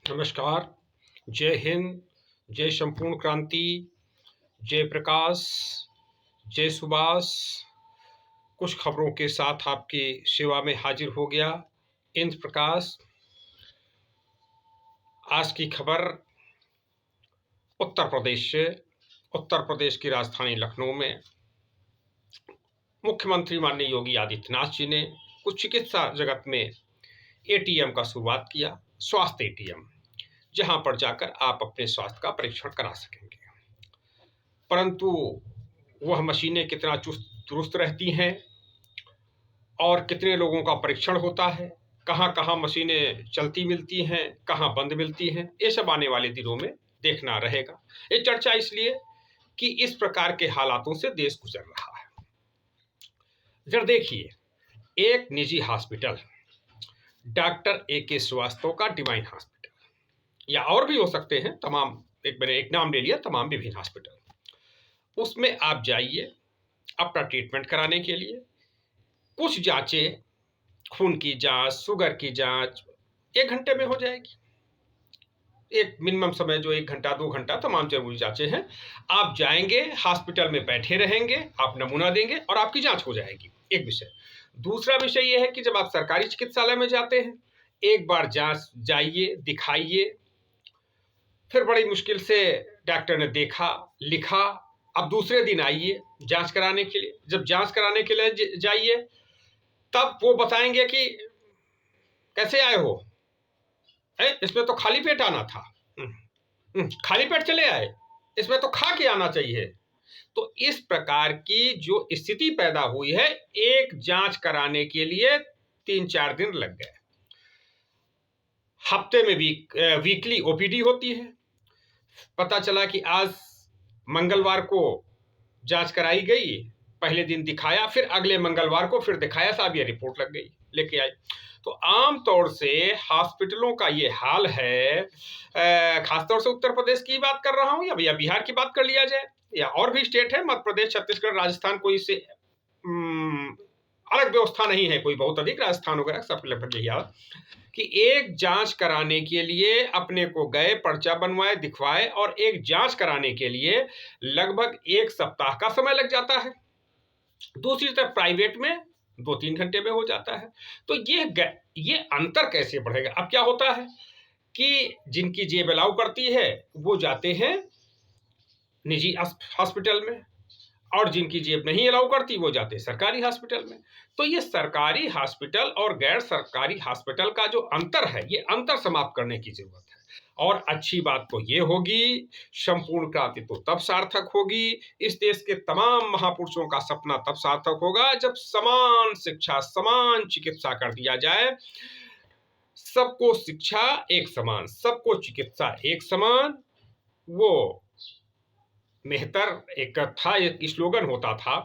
नमस्कार। जय हिंद। जय संपूर्ण क्रांति। जय प्रकाश। जय सुभाष। कुछ खबरों के साथ आपकी सेवा में हाजिर हो गया इंद्र प्रकाश। आज की खबर उत्तर प्रदेश से। उत्तर प्रदेश की राजधानी लखनऊ में मुख्यमंत्री माननीय योगी आदित्यनाथ जी ने कुछ चिकित्सा जगत में एटीएम का शुरुआत किया, स्वास्थ्य एटीएम, जहां पर जाकर आप अपने स्वास्थ्य का परीक्षण करा सकेंगे। परंतु वह मशीनें कितना चुस्त दुरुस्त रहती हैं और कितने लोगों का परीक्षण होता है, कहाँ कहाँ मशीनें चलती मिलती हैं, कहाँ बंद मिलती हैं, ये सब आने वाले दिनों में देखना रहेगा। ये चर्चा इसलिए कि इस प्रकार के हालातों से देश गुजर रहा है। जरा देखिए, एक निजी हॉस्पिटल, डॉक्टर AK श्रीवास्तव का डिवाइन हॉस्पिटल, या और भी हो सकते हैं तमाम, मैंने एक नाम ले लिया, तमाम विभिन्न हॉस्पिटल, उसमें आप जाइए अपना ट्रीटमेंट कराने के लिए। कुछ जांचें, खून की जांच, शुगर की जांच 1 घंटे में हो जाएगी। एक मिनिमम समय जो 1 घंटा 2 घंटा, तमाम जरूरी जांचें हैं। आप जाएंगे, हॉस्पिटल में बैठे रहेंगे, आप नमूना देंगे और आपकी जांच हो जाएगी। एक विषय। दूसरा विषय यह है कि जब आप सरकारी चिकित्सालय में जाते हैं, एक बार जांच जाइए, दिखाइए, फिर बड़ी मुश्किल से डॉक्टर ने देखा, लिखा, अब दूसरे दिन आइए जांच कराने के लिए। जब जांच कराने के लिए जाइए, तब वो बताएंगे कि कैसे आए हो, इसमें तो खाली पेट आना था। खाली पेट चले आए, इसमें तो खा के आना चाहिए। तो इस प्रकार की जो स्थिति पैदा हुई है, एक जांच कराने के लिए 3-4 दिन लग गए। हफ्ते में वीकली OPD होती है। पता चला कि आज मंगलवार को जांच कराई गई, पहले दिन दिखाया, फिर अगले मंगलवार को फिर दिखाया, साहब ये रिपोर्ट लग गई, लेके आई। तो आम तौर से हॉस्पिटलों का ये हाल है। खासतौर से उत्तर प्रदेश की बात कर रहा हूं, या भैया बिहार की बात कर लिया जाए, या और भी स्टेट है, मध्य प्रदेश, छत्तीसगढ़, राजस्थान, कोई से अलग व्यवस्था नहीं है, कोई बहुत अधिक, राजस्थान वगैरह सब लगभग यही हाल कि एक जांच कराने के लिए अपने को गए, पर्चा बनवाए, दिखवाए, और एक जांच कराने के लिए लगभग 1 सप्ताह का समय लग जाता है। दूसरी तरफ प्राइवेट में 2-3 घंटे में हो जाता है। तो ये अंतर कैसे बढ़ेगा? अब क्या होता है कि जिनकी जेब अलाउ करती है वो जाते हैं निजी हॉस्पिटल में, और जिनकी जेब नहीं अलाउ करती वो जाते सरकारी हॉस्पिटल में। तो ये सरकारी हॉस्पिटल और गैर सरकारी हॉस्पिटल का जो अंतर है, ये अंतर समाप्त करने की जरूरत है। और अच्छी बात तो ये होगी, संपूर्ण क्रांति तो तब सार्थक होगी, इस देश के तमाम महापुरुषों का सपना तब सार्थक होगा जब समान शिक्षा, समान चिकित्सा कर दिया जाए। सबको शिक्षा एक समान, सबको चिकित्सा एक समान। वो मेहतर एक था, एक स्लोगन होता था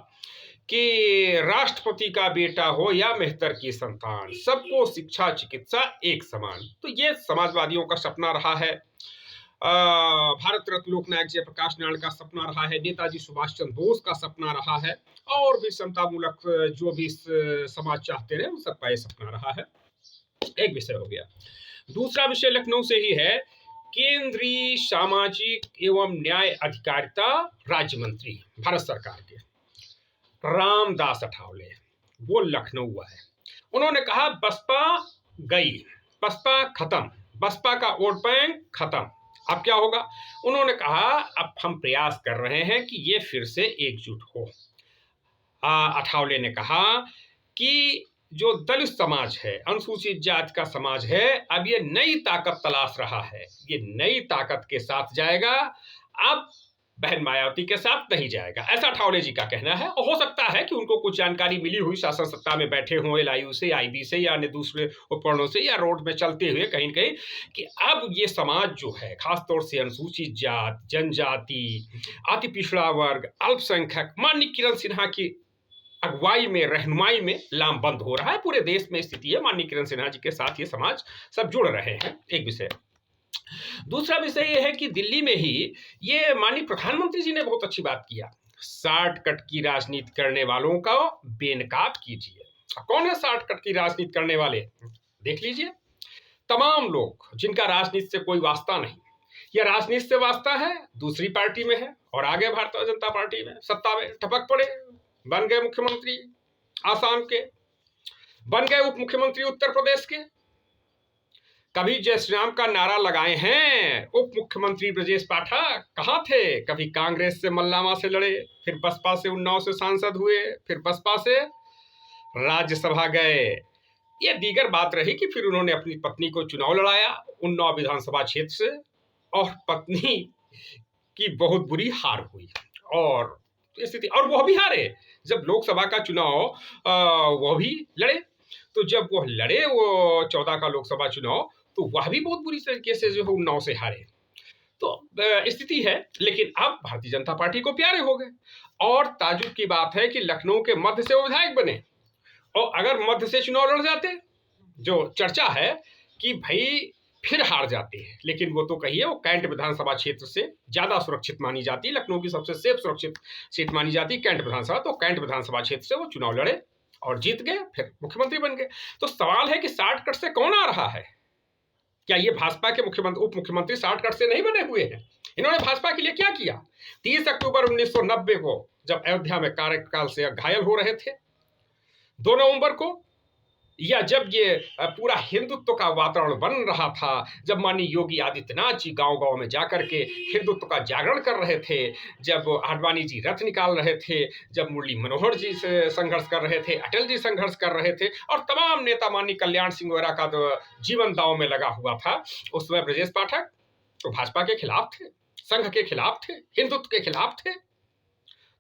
कि राष्ट्रपति का बेटा हो या मेहतर की संतान, सबको शिक्षा चिकित्सा एक समान। तो ये समाजवादियों का सपना रहा है, भारत रत्न लोकनायक जयप्रकाश नारायण का सपना रहा है, नेताजी सुभाष चंद्र बोस का सपना रहा है, और भी समतामूलक जो भी समाज चाहते रहे, उन सबका ये सपना रहा है। एक विषय हो गया। दूसरा विषय लखनऊ से ही है। केंद्रीय सामाजिक एवं न्याय अधिकारिता राज्य मंत्री भारत सरकार के रामदास अठावले, वो लखनऊ आए। उन्होंने कहा बसपा गई, बसपा खत्म, बसपा का वोट बैंक खत्म, अब क्या होगा? उन्होंने कहा अब हम प्रयास कर रहे हैं कि ये फिर से एकजुट हो। अठावले ने कहा कि जो दलित समाज है, अनुसूचित जाति का समाज है, अब ये नई ताकत तलाश रहा है, ये नई ताकत के साथ जाएगा, अब बहन मायावती के साथ नहीं जाएगा, ऐसा अठावले जी का कहना है। और हो सकता है कि उनको कुछ जानकारी मिली हुई, शासन सत्ता में बैठे हों, LIU से, IB से, या अन्य दूसरे उपकरणों से, या रोड में चलते हुए कहीं न कहीं, कि अब ये समाज जो है, खासतौर से अनुसूचित जाति, जनजाति, अति पिछड़ा वर्ग, अल्पसंख्यक, माननीय किरण सिन्हा की अगुवाई में, रहनुमाई में लामबंद हो रहा है। पूरे देश में स्थिति है, माननीय किरण सिन्हा जी के साथ ये समाज सब जुड़ रहे हैं। एक विषय। दूसरा विषय ये है कि दिल्ली में ही ये माननीय प्रधानमंत्री जी ने बहुत अच्छी बात किया, शॉर्टकट की राजनीति करने वालों का बेनकाब कीजिए। कौन है शॉर्टकट की राजनीति करने वाले? देख लीजिए। तमाम लोग जिनका राजनीति से कोई वास्ता नहीं या राजनीति से वास्ता है, दूसरी पार्टी में है और आगे भारतीय जनता पार्टी में सत्ता में टपक पड़े, बन गए मुख्यमंत्री आसाम के, बन गए उप मुख्यमंत्री उत्तर प्रदेश के। कभी जय श्री राम का नारा लगाए हैं उप मुख्यमंत्री ब्रजेश पाठक, कहाँ थे? कभी कांग्रेस से मल्लामा से लड़े, फिर बसपा से उन्नाव से सांसद हुए, फिर बसपा से राज्यसभा गए। यह दीगर बात रही कि फिर उन्होंने अपनी पत्नी को चुनाव लड़ाया उन्नाव विधानसभा क्षेत्र से और पत्नी की बहुत बुरी हार हुई और स्थिति, और वह भी हारे। जब लोकसभा का चुनाव वह भी लड़े, तो जब वह लड़े वो 14 का लोकसभा चुनाव, तो वह भी बहुत बुरी तरीके से जो है उन्नाव से हारे। तो स्थिति है, लेकिन अब भारतीय जनता पार्टी को प्यारे हो गए। और ताजुब की बात है कि लखनऊ के मध्य से वो विधायक बने, और अगर मध्य से चुनाव लड़ जाते, जो चर्चा है कि भाई फिर हार जाते हैं, लेकिन वो तो कहिए वो कैंट विधानसभा क्षेत्र से ज्यादा सुरक्षित मानी जाती है, लखनऊ की सबसे सेफ सुरक्षित सीट मानी जाती है कैंट विधानसभा, तो कैंट विधानसभा क्षेत्र से वो चुनाव लड़े और जीत गए, फिर मुख्यमंत्री बन गए। तो सवाल है कि शॉर्टकट से कौन आ रहा है? क्या ये भाजपा के मुख्यमंत्री उप मुख्यमंत्री शॉर्टकट से नहीं बने हुए हैं? इन्होंने भाजपा के लिए क्या किया? 30 अक्टूबर 1990 को जब अयोध्या में कार्यकाल से घायल हो रहे थे, 2 नवंबर को, या जब ये पूरा हिंदुत्व का वातावरण बन रहा था, जब माननीय योगी आदित्यनाथ जी गांव-गांव में जाकर के हिंदुत्व का जागरण कर रहे थे, जब आडवाणी जी रथ निकाल रहे थे, जब मुरली मनोहर जी से संघर्ष कर रहे थे, अटल जी संघर्ष कर रहे थे, और तमाम नेता माननीय कल्याण सिंह वगैरह का तो जीवन दांव में लगा हुआ था, उस समय ब्रजेश पाठक तो भाजपा के खिलाफ थे, संघ के खिलाफ थे, हिंदुत्व के खिलाफ थे।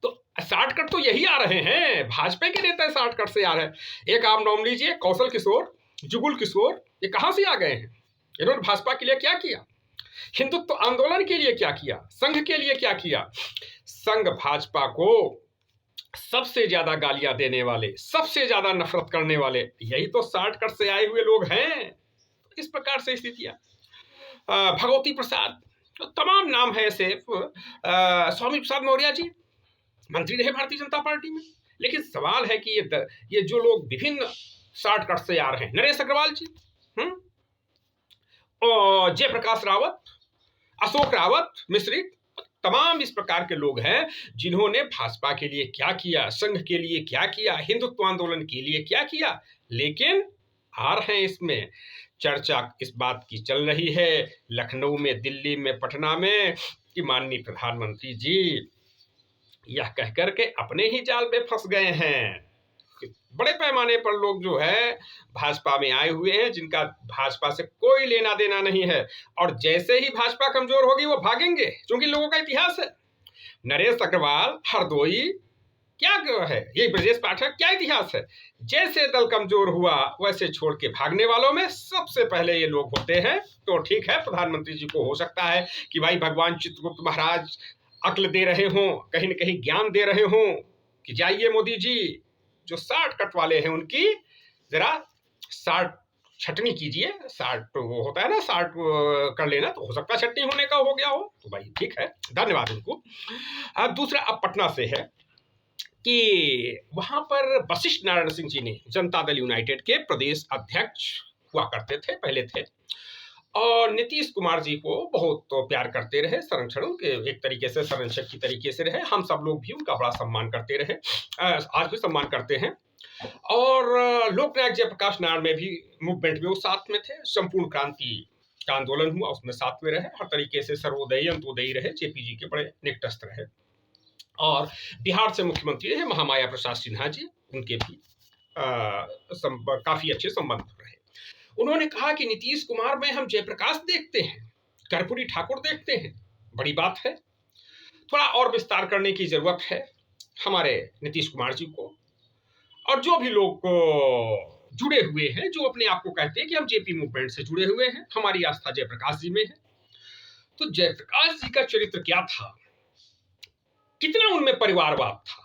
तो शॉर्टकट तो यही आ रहे हैं, भाजपा के नेता शॉर्टकट से आ रहे हैं। एक आप नाम लीजिए कौशल किशोर, जुगुल किशोर, ये कहां से आ गए हैं? इन्होंने भाजपा के लिए क्या किया? हिंदुत्व आंदोलन के लिए क्या किया? संघ के लिए क्या किया? संघ भाजपा को सबसे ज्यादा गालियां देने वाले, सबसे ज्यादा नफरत करने वाले, यही तो शॉर्टकट से आए हुए लोग हैं। इस प्रकार से स्थितियां, भगवती प्रसाद, तो तमाम नाम है ऐसे, स्वामी प्रसाद मौर्य जी मंत्री रहे भारतीय जनता पार्टी में। लेकिन सवाल है कि ये जो लोग विभिन्न शॉर्टकट से आ रहे हैं, नरेश अग्रवाल जी, और जयप्रकाश रावत, अशोक रावत मिश्रित, तमाम इस प्रकार के लोग हैं जिन्होंने भाजपा के लिए क्या किया, संघ के लिए क्या किया, हिंदुत्व आंदोलन के लिए क्या किया। लेकिन आ रहे हैं, इसमें चर्चा इस बात की चल रही है लखनऊ में, दिल्ली में, पटना में, कि माननीय प्रधानमंत्री जी यह कहकर के अपने ही जाल में फंस गए हैं। बड़े पैमाने पर लोग जो है भाजपा में आए हुए हैं, जिनका भाजपा से कोई लेना देना नहीं है, और जैसे ही भाजपा कमजोर होगी वो भागेंगे, क्योंकि लोगों का इतिहास है। नरेश अग्रवाल, हरदोई, क्या है ये ब्रजेश पाठक, क्या इतिहास है? जैसे दल कमजोर हुआ वैसे छोड़ के भागने वालों में सबसे पहले ये लोग होते हैं। तो ठीक है, प्रधानमंत्री जी को हो सकता है कि भाई भगवान चित्रगुप्त महाराज अक्ल दे रहे हों, कहीं न कहीं ज्ञान दे रहे हों कि जाइए मोदी जी, जो शॉर्टकट वाले हैं उनकी जरा शॉर्ट छटनी कीजिए। शॉर्ट वो होता है ना, शॉर्ट कर लेना, तो हो सकता है छटनी होने का हो गया हो, तो भाई ठीक है, धन्यवाद उनको। अब दूसरा अब पटना से है कि वहां पर वशिष्ठ नारायण सिंह जी ने, जनता दल यूनाइटेड के प्रदेश अध्यक्ष हुआ करते थे, पहले थे, और नीतीश कुमार जी को बहुत तो प्यार करते रहे, संरक्षण के एक तरीके से संरक्षक की तरीके से रहे। हम सब लोग भी उनका बड़ा सम्मान करते रहे, आज भी सम्मान करते हैं। और लोकनायक जयप्रकाश नारायण में भी मूवमेंट में वो साथ में थे, संपूर्ण क्रांति का आंदोलन हुआ उसमें साथ में रहे, हर तरीके से सर्वोदयी अंत्योदयी रहे, जेपी जी के बड़े निकटस्थ रहे। और बिहार से मुख्यमंत्री रहे महामाया प्रसाद सिन्हा जी, उनके भी काफी अच्छे संबंध रहे। उन्होंने कहा कि नीतीश कुमार में हम जयप्रकाश देखते हैं, कर्पूरी ठाकुर देखते हैं, बड़ी बात है, थोड़ा और विस्तार करने की जरूरत है हमारे नीतीश कुमार जी को। और जो भी लोग जुड़े हुए हैं, जो अपने आप को कहते हैं कि हम जेपी मूवमेंट से जुड़े हुए हैं, हमारी आस्था जयप्रकाश जी में है। तो जयप्रकाश जी का चरित्र क्या था, कितना उनमें परिवारवाद था,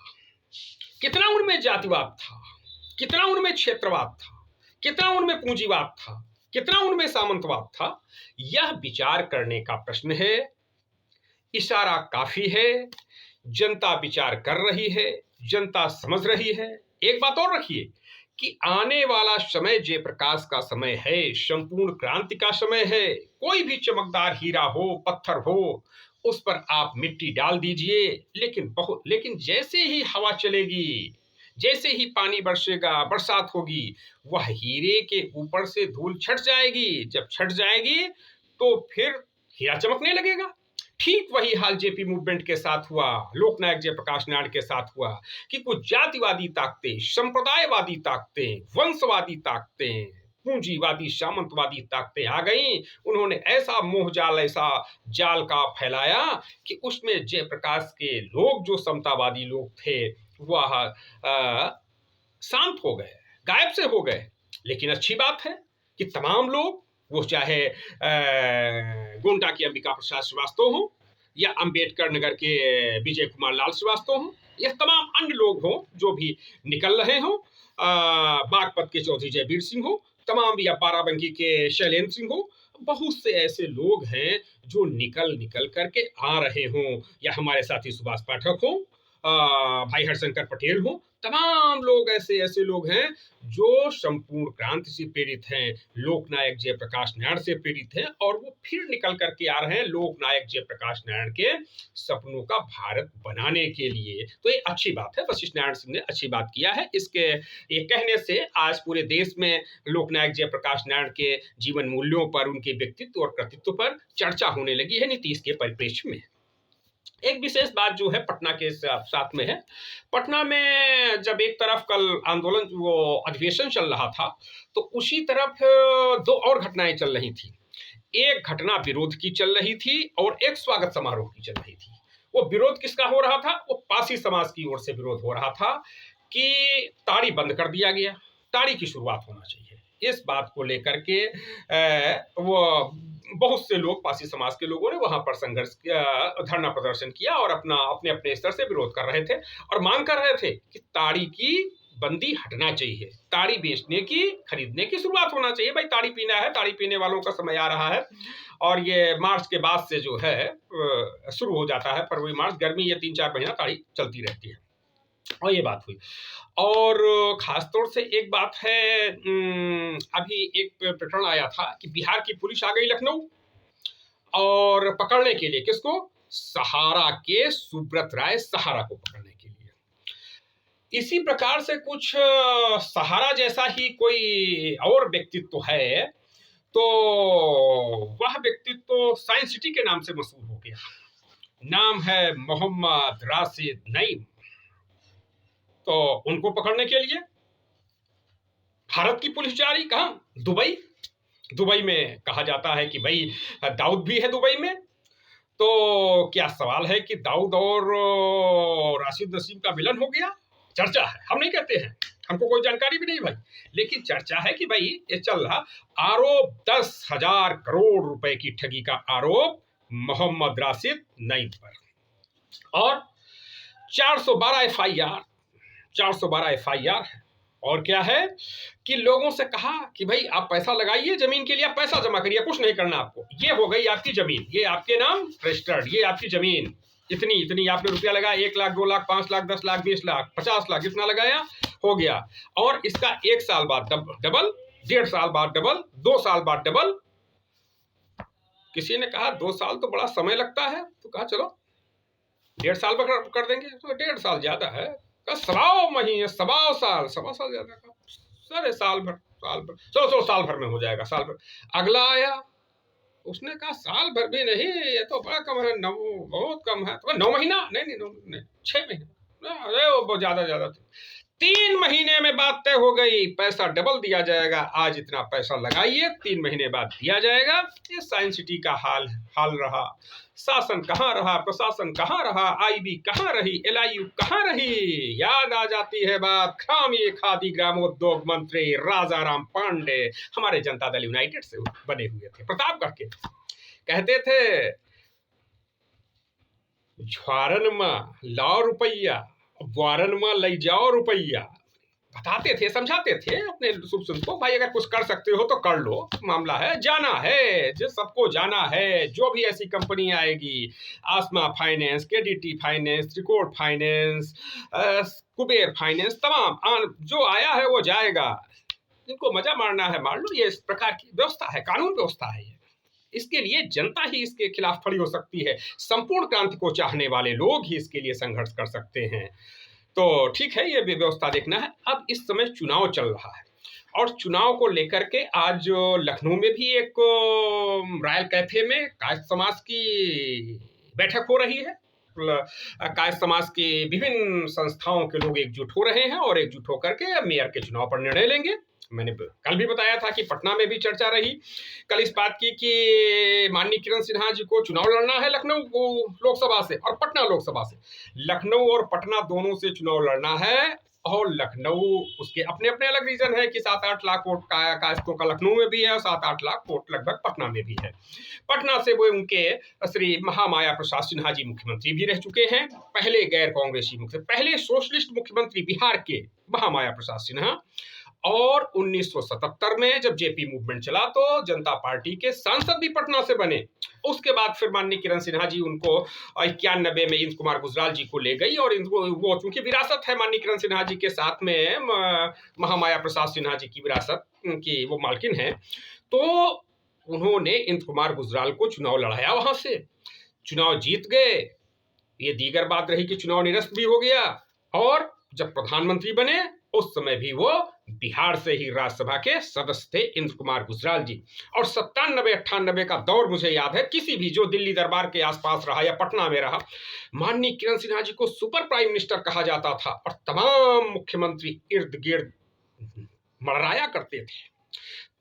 कितना उनमें जातिवाद था, कितना उनमें क्षेत्रवाद था, कितना उनमें पूंजीवाद था, कितना उनमें सामंतवाद था, यह विचार करने का प्रश्न है। इशारा काफी है, जनता विचार कर रही है, जनता समझ रही है। एक बात और रखिए कि आने वाला समय जयप्रकाश का समय है, संपूर्ण क्रांति का समय है। कोई भी चमकदार हीरा हो, पत्थर हो, उस पर आप मिट्टी डाल दीजिए, लेकिन जैसे ही हवा चलेगी, जैसे ही पानी बरसेगा, बरसात होगी, वह हीरे के ऊपर से धूल छट जाएगी। जब छट जाएगी तो फिर हीरा चमकने लगेगा। ठीक वही हाल जेपी मूवमेंट के साथ हुआ, लोकनायक जयप्रकाश नारायण के साथ हुआ कि कुछ जातिवादी ताकतें, संप्रदायवादी ताकतें, वंशवादी ताकतें, पूंजीवादी सामंतवादी ताकतें आ गईं। उन्होंने ऐसा मोहजाल, ऐसा जाल का फैलाया कि उसमें जयप्रकाश के लोग, जो समतावादी लोग थे, वह शांत हो गए, गायब से हो गए। लेकिन अच्छी बात है कि तमाम लोग, वो चाहे गोंडा के अंबिका प्रसाद श्रीवास्तव हो या अंबेडकर नगर के विजय कुमार लाल श्रीवास्तव हो या तमाम अन्य लोग हों जो भी निकल रहे हों, बागपत के चौधरी जयवीर सिंह हो, तमाम, या बाराबंकी के शैलेंद्र सिंह हो, बहुत से ऐसे लोग हैं जो निकल निकल करके आ रहे हों, या हमारे साथी सुभाष पाठक हो, भाई हरशंकर पटेल हो, तमाम लोग ऐसे ऐसे लोग हैं जो संपूर्ण क्रांति से प्रेरित हैं, लोकनायक जयप्रकाश नारायण से प्रेरित हैं, और वो फिर निकल करके आ रहे हैं लोकनायक जयप्रकाश नारायण के सपनों का भारत बनाने के लिए। तो ये अच्छी बात है, वशिष्ठ नारायण सिंह ने अच्छी बात किया है। इसके ये कहने से आज पूरे देश में लोकनायक जयप्रकाश नारायण के जीवन मूल्यों पर, उनके व्यक्तित्व और कृतित्व पर चर्चा होने लगी है नीतीश के परिप्रेक्ष्य में। एक विशेष बात जो है पटना के साथ में है। पटना में जब एक तरफ कल आंदोलन, वो अधिवेशन चल रहा था, तो उसी तरफ दो और घटनाएं चल रही थी। एक घटना विरोध की चल रही थी और एक स्वागत समारोह की चल रही थी। वो विरोध किसका हो रहा था? वो पासी समाज की ओर से विरोध हो रहा था कि ताड़ी बंद कर दिया गया, ताड़ी की शुरुआत होना चाहिए। इस बात को लेकर के वो बहुत से लोग, पासी समाज के लोगों ने वहां पर संघर्ष किया, धरना प्रदर्शन किया और अपने अपने स्तर से विरोध कर रहे थे और मांग कर रहे थे कि ताड़ी की बंदी हटना चाहिए, ताड़ी बेचने की, खरीदने की शुरुआत होना चाहिए। भाई ताड़ी पीना है, ताड़ी पीने वालों का समय आ रहा है, और ये मार्च के बाद से जो है शुरू हो जाता है, फरवरी मार्च, गर्मी, ये 3-4 महीना ताड़ी चलती रहती है। और ये बात हुई। और खासतौर से एक बात है, अभी एक प्रकरण आया था कि बिहार की पुलिस आ गई लखनऊ और पकड़ने के लिए किसको? सहारा के सुब्रत राय सहारा को पकड़ने के लिए। इसी प्रकार से कुछ सहारा जैसा ही कोई और व्यक्तित्व है, तो वह व्यक्तित्व साइंस सिटी के नाम से मशहूर हो गया। नाम है मोहम्मद राशिद नईम। तो उनको पकड़ने के लिए भारत की पुलिस जा रही, कहाँ? दुबई। दुबई में कहा जाता है कि भाई दाऊद भी है दुबई में। तो क्या सवाल है कि दाऊद और राशिद नसीम का विलन हो गया? चर्चा है, हम नहीं कहते हैं, हमको कोई जानकारी भी नहीं भाई, लेकिन चर्चा है कि भाई ये चल रहा आरोप, 10,000 करोड़ रुपए की ठगी का आरोप मोहम्मद राशिद नईम पर, और 412 एफआईआर, 412 एफआईआर है। और क्या है कि लोगों से कहा कि भाई आप पैसा लगाइए जमीन के लिए, आप पैसा जमा करिए, कुछ नहीं करना आपको, ये हो गई आपकी जमीन, ये आपके नाम रजिस्टर्ड, ये आपकी जमीन, इतनी इतनी आपने रुपया लगाया, 1 लाख, 2 लाख, 5 लाख, 10 लाख, 20 लाख, 50 लाख, इतना लगाया, हो गया। और इसका 1 साल बाद डबल, 1.5 साल बाद डबल, 2 साल बाद डबल। किसी ने कहा 2 साल तो बड़ा समय लगता है, तो कहा चलो 1.5 साल कर देंगे। तो 1.5 साल ज्यादा है, 100 महीने, 1.25 साल ज्यादा का, सर साल भर, चलो साल भर में हो जाएगा, साल भर। अगला आया, उसने कहा साल भर भी नहीं, ये तो बड़ा कम है, 9, बहुत कम है। तो 9 महीना, नहीं 6 महीने, अरे वो ज्यादा 3 महीने में बात तय हो गई, पैसा डबल दिया जाएगा, आज इतना पैसा लगाइए, 3 महीने बाद दिया जाएगा। ये साइंस सिटी का हाल रहा। शासन कहाँ रहा, प्रशासन कहाँ रहा, आईबी कहाँ रही, एलआईयू कहाँ रही? याद आ जाती है बात खामी खादी ग्रामोद्योग मंत्री राजाराम पांडे, हमारे जनता दल यूनाइटेड से बने हुए थे, प्रतापगढ़ के। कहते थे ज्वारन में लाओ रुपया, वारन में ले जाओ रुपया। बताते थे, समझाते थे अपने शुभ संत को, भाई अगर कुछ कर सकते हो तो कर लो, मामला है, जाना है, जो सबको जाना है, जो भी ऐसी कंपनी आएगी, आसमा फाइनेंस, केडीटी फाइनेंस, त्रिकोण फाइनेंस, कुबेर फाइनेंस, तमाम जो आया है वो जाएगा, इनको मजा मारना है मार लो, ये इस प्रकार की व्यवस्था है, कानून व्यवस्था है। इसके लिए जनता ही इसके खिलाफ खड़ी हो सकती है, संपूर्ण क्रांति को चाहने वाले लोग ही इसके लिए संघर्ष कर सकते हैं। तो ठीक है, ये भी व्यवस्था देखना है। अब इस समय चुनाव चल रहा है और चुनाव को लेकर के आज लखनऊ में भी एक रॉयल कैफे में कायस्थ समाज की बैठक हो रही है। कायस्थ समाज के विभिन्न संस्थाओं के लोग एकजुट हो रहे हैं और एकजुट होकर के मेयर के चुनाव पर निर्णय लेंगे। मैंने कल भी बताया था कि पटना में भी चर्चा रही कल इस बात की कि माननीय किरण सिन्हा जी को चुनाव लड़ना है लखनऊ लोकसभा से और पटना लोकसभा से। लखनऊ और पटना दोनों से चुनाव लड़ना है और लखनऊ उसके अपने अपने अलग रीजन है कि 7-8 लाख वोट कायस्थों का लखनऊ में भी है और 7-8 लाख वोट लगभग पटना में भी है। पटना से वो उनके श्री महामाया प्रसाद सिन्हा जी मुख्यमंत्री भी रह चुके हैं, पहले गैर कांग्रेसी पहले सोशलिस्ट मुख्यमंत्री बिहार के महामाया प्रसाद सिन्हा। और 1977 में जब जेपी मूवमेंट चला तो जनता पार्टी के सांसद भी पटना से बने। उसके बाद फिर माननीय किरण सिन्हा जी उनको 91 में इंद्र कुमार गुजराल जी को ले गई और इनको वो चूंकि विरासत है माननीय किरण सिन्हा जी के साथ में महामाया प्रसाद सिन्हा जी की विरासत की वो मालकिन है, तो उन्होंने इंद्र कुमार गुजराल को चुनाव लड़ाया, वहां से चुनाव जीत गए। ये दीगर बात रही कि चुनाव निरस्त भी हो गया और जब प्रधानमंत्री बने उस समय भी वो बिहार से ही राज्यसभा के सदस्य थे इंद्र कुमार गुजराल जी। और 97-98 का दौर मुझे याद है, किसी भी जो दिल्ली दरबार के आसपास रहा या पटना में रहा, माननीय किरण सिन्हा जी को सुपर प्राइम मिनिस्टर कहा जाता था और तमाम मुख्यमंत्री इर्द गिर्द मड़राया करते थे।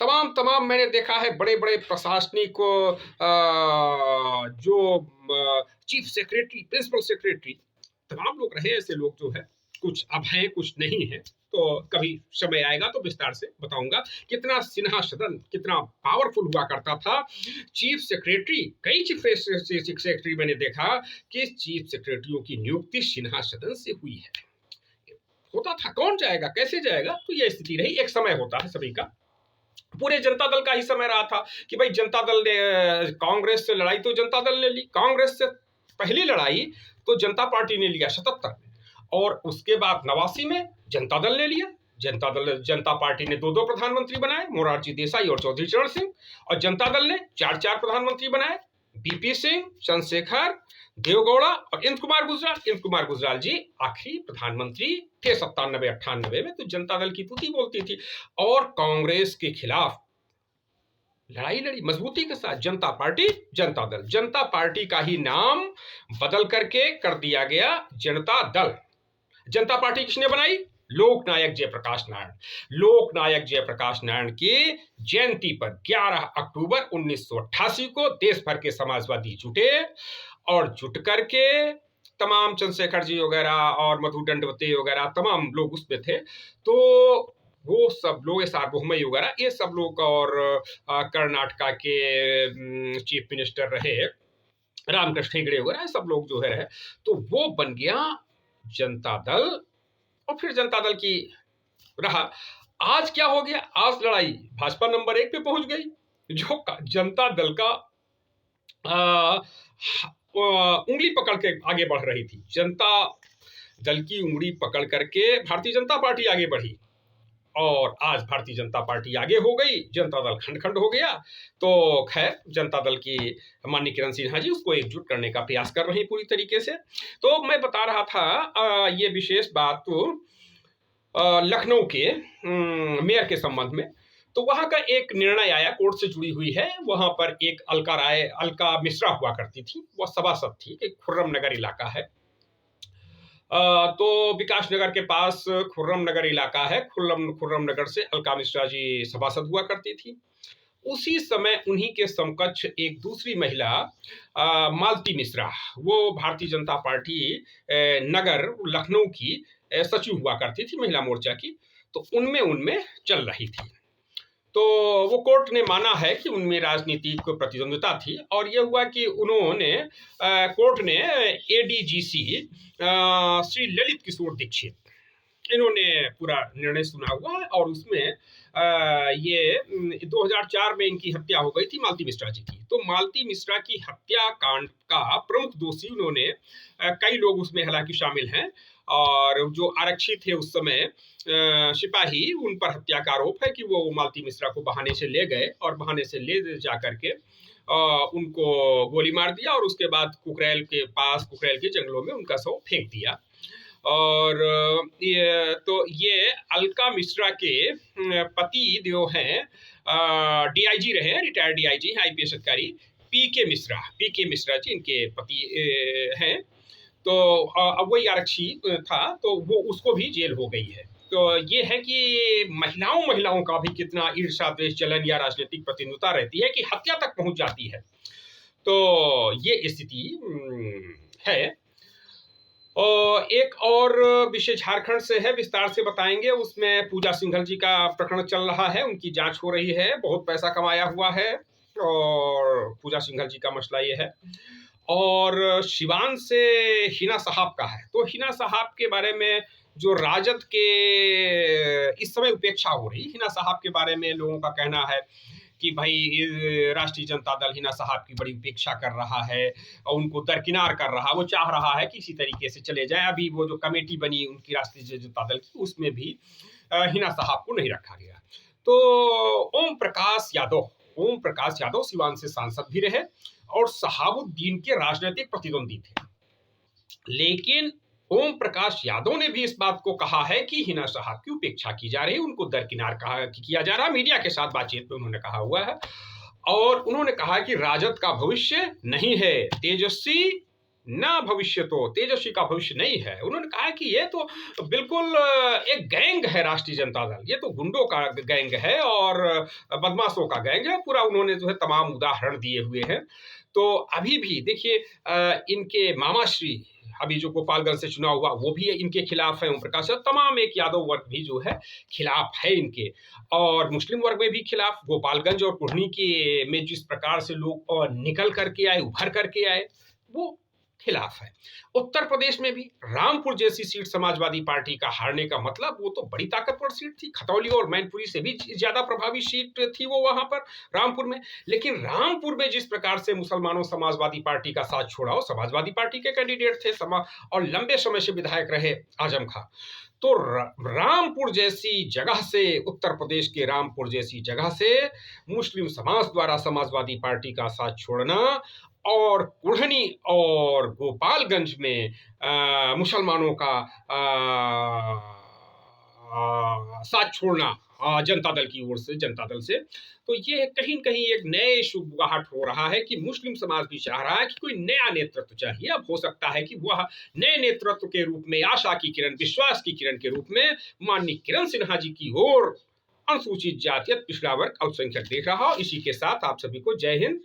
तमाम मैंने देखा है बड़े बड़े प्रशासनिक जो चीफ सेक्रेटरी, प्रिंसिपल सेक्रेटरी, तमाम लोग रहे ऐसे लोग जो है, कुछ अब हैं कुछ नहीं है, तो कभी समय आएगा तो विस्तार से बताऊंगा कितना सिन्हा सदन कितना पावरफुल हुआ करता था। चीफ सेक्रेटरी, कई चीफ सेक्रेटरी मैंने देखा कि चीफ सेक्रेटरियों की नियुक्ति सिन्हा सदन से हुई है। होता था, कौन जाएगा कैसे जाएगा, तो यह स्थिति रही। एक समय होता है सभी का, पूरे जनता दल का ही समय रहा था कि भाई जनता दल ने कांग्रेस से लड़ाई तो जनता दल ने ली, कांग्रेस से पहली लड़ाई तो जनता पार्टी ने लिया 77 में, और उसके बाद 89 में जनता दल ने लिया। जनता पार्टी ने 2-2 प्रधानमंत्री बनाए, मोरारजी देसाई और चौधरी चरण सिंह, और जनता दल ने 4-4 प्रधानमंत्री बनाए, बीपी सिंह, चंद्रशेखर, देवगौड़ा और इंद्र कुमार गुजराल जी आखिरी प्रधानमंत्री थे 97-98 में। तो जनता दल की तूती बोलती थी और कांग्रेस के खिलाफ लड़ाई लड़ी मजबूती के साथ जनता पार्टी, जनता दल। जनता पार्टी का ही नाम बदल करके कर दिया गया जनता दल। जनता पार्टी किसने बनाई? लोकनायक जयप्रकाश नारायण। लोकनायक जयप्रकाश नारायण की जयंती पर 11 अक्टूबर 1988 को देश भर के समाजवादी जुटे और जुट करके तमाम चंद्रशेखर जी वगैरह और मधु दंडवते वगैरह तमाम लोग उसमें थे। तो वो सब लोग, सार्वभौमई वगैरह ये सब लोग, और कर्नाटका के चीफ मिनिस्टर रहे रामकृष्ण हेगड़े वगैरह सब लोग जो है रहे, तो वो बन गया जनता दल। और फिर जनता दल की रहा। आज क्या हो गया? आज लड़ाई भाजपा नंबर 1 पे पहुंच गई, जो जनता दल का उंगली पकड़ के आगे बढ़ रही थी। जनता दल की उंगली पकड़ करके भारतीय जनता पार्टी आगे बढ़ी और आज भारतीय जनता पार्टी आगे हो गई, जनता दल खंड खंड हो गया। तो खैर जनता दल की माननीय किरण सिन्हा जी उसको एकजुट करने का प्रयास कर रही पूरी तरीके से। तो मैं बता रहा था ये विशेष बात तो लखनऊ के मेयर के संबंध में। तो वहां का एक निर्णय आया, कोर्ट से जुड़ी हुई है। वहां पर एक अलका मिश्रा हुआ करती थी, वह सभासद थी। एक खुर्रम नगर इलाका है, तो विकास नगर के पास खुर्रम नगर इलाका है। खुर्रम नगर से अलका मिश्रा जी सभासद हुआ करती थी। उसी समय उन्हीं के समकक्ष एक दूसरी महिला मालती मिश्रा, वो भारतीय जनता पार्टी नगर लखनऊ की सचिव हुआ करती थी महिला मोर्चा की। तो उनमें चल रही थी। तो वो कोर्ट ने माना है कि उनमें राजनीतिक प्रतिद्वंद्विता थी और यह हुआ कि उन्होंने कोर्ट ने एडीजीसी श्री ललित किशोर दीक्षित, इन्होंने पूरा निर्णय सुना हुआ है और उसमें ये 2004 में इनकी हत्या हो गई थी मालती मिश्रा जी की। तो मालती मिश्रा की हत्या कांड का प्रमुख दोषी उन्होंने कई लोग उसमें हालांकि शामिल हैं और जो आरक्षी थे उस समय सिपाही, उन पर हत्या का आरोप है कि वो मालती मिश्रा को बहाने से ले गए और बहाने से ले जा करके उनको गोली मार दिया और उसके बाद कुकरेल के पास, कुकरेल के जंगलों में उनका शव फेंक दिया। और ये अलका मिश्रा के पति जो हैं डीआईजी रहे हैं, रिटायर्ड डीआईजी हैं, आईपीएस अधिकारी पीके मिश्रा जी इनके पति हैं। तो अब वही आरक्षी था, तो वो उसको भी जेल हो गई है। तो ये है कि महिलाओं का भी कितना ईर्ष्या द्वेष जलन या राजनीतिक प्रतिद्वंद्विता रहती है कि हत्या तक पहुंच जाती है। तो ये स्थिति है। और एक और विषय झारखंड से है, विस्तार से बताएंगे। उसमें पूजा सिंघल जी का प्रकरण चल रहा है, उनकी जांच हो रही है, बहुत पैसा कमाया हुआ है और पूजा सिंघल जी का मसला ये है। और सिवान से हिना साहब का है। तो हिना साहब के बारे में जो राजद के इस समय उपेक्षा हो रही, हिना साहब के बारे में लोगों का कहना है कि भाई राष्ट्रीय जनता दल हिना साहब की बड़ी उपेक्षा कर रहा है और उनको दरकिनार कर रहा है, वो चाह रहा है कि इसी तरीके से चले जाए। अभी वो जो कमेटी बनी उनकी राष्ट्रीय जनता दल की, उसमें भी हिना साहब को नहीं रखा गया। तो ओम प्रकाश यादव सिवान से सांसद भी रहे और शहाबुद्दीन के राजनीतिक प्रतिद्वंदी थे। लेकिन ओम प्रकाश यादव ने भी इस बात को कहा है कि हिना साहब की उपेक्षा की जा रही, उनको दरकिनार किया जा रहा। मीडिया के साथ बातचीत में उन्होंने कहा हुआ है और उन्होंने कहा कि राजद का भविष्य नहीं है तेजस्वी, ना भविष्य, तो तेजस्वी का भविष्य नहीं है। उन्होंने कहा कि ये तो बिल्कुल एक गैंग है राष्ट्रीय जनता दल, ये तो गुंडों का गैंग है और बदमाशों का गैंग है। पूरा उन्होंने जो है तमाम उदाहरण दिए हुए हैं। तो अभी भी देखिए इनके मामाश्री अभी जो गोपालगंज से चुनाव हुआ वो भी इनके खिलाफ है, ओम प्रकाश, तमाम एक यादव वर्ग भी जो है खिलाफ है इनके, और मुस्लिम वर्ग में भी खिलाफ। गोपालगंज और कुढ़नी के में जिस प्रकार से लोग निकल करके आए, उभर करके आए, वो खिलाफ है। उत्तर प्रदेश में भी रामपुर जैसी सीट समाजवादी पार्टी का हारने का मतलब, वो तो बड़ी ताकतवर सीट थी, खतौली और मैनपुरी से भी ज्यादा प्रभावी सीट थी वो वहां पर रामपुर में। लेकिन रामपुर में जिस प्रकार से मुसलमानों समाजवादी पार्टी का साथ छोड़ा, और समाजवादी पार्टी के कैंडिडेट थे और लंबे समय से विधायक रहे आजम खां, तो रामपुर जैसी जगह से, उत्तर प्रदेश के रामपुर जैसी जगह से मुस्लिम समाज द्वारा समाजवादी पार्टी का साथ छोड़ना और कुढ़नी और गोपालगंज में मुसलमानों का साथ छोड़ना जनता दल की ओर से, जनता दल से, तो ये कहीं कहीं एक नए शुभगाहट हो रहा है कि मुस्लिम समाज भी चाह रहा है कि कोई नया नेतृत्व चाहिए। अब हो सकता है कि वह नए नेतृत्व के रूप में, आशा की किरण, विश्वास की किरण के रूप में माननीय किरण सिन्हा जी की ओर अनुसूचित जाति, पिछड़ा वर्ग, अल्पसंख्यक देख रहा हो। इसी के साथ आप सभी को जय हिंद।